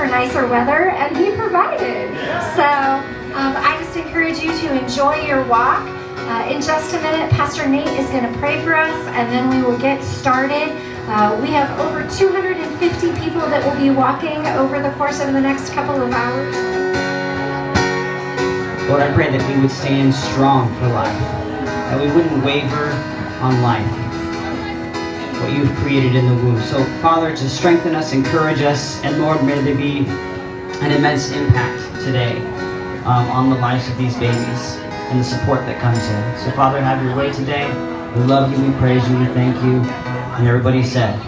for nicer weather, and he provided. So I just encourage you to enjoy your walk. In just a minute, Pastor Nate is going to pray for us, and then we will get started. We have over 250 people that will be walking over the course of the next couple of hours. Lord, I pray that we would stand strong for life, that we wouldn't waver on life, what you've created in the womb. So, Father, to strengthen us, encourage us, and Lord, may there be an immense impact today on the lives of these babies and the support that comes in. So, Father, have your way today. We love you, we praise you, we thank you. And everybody said,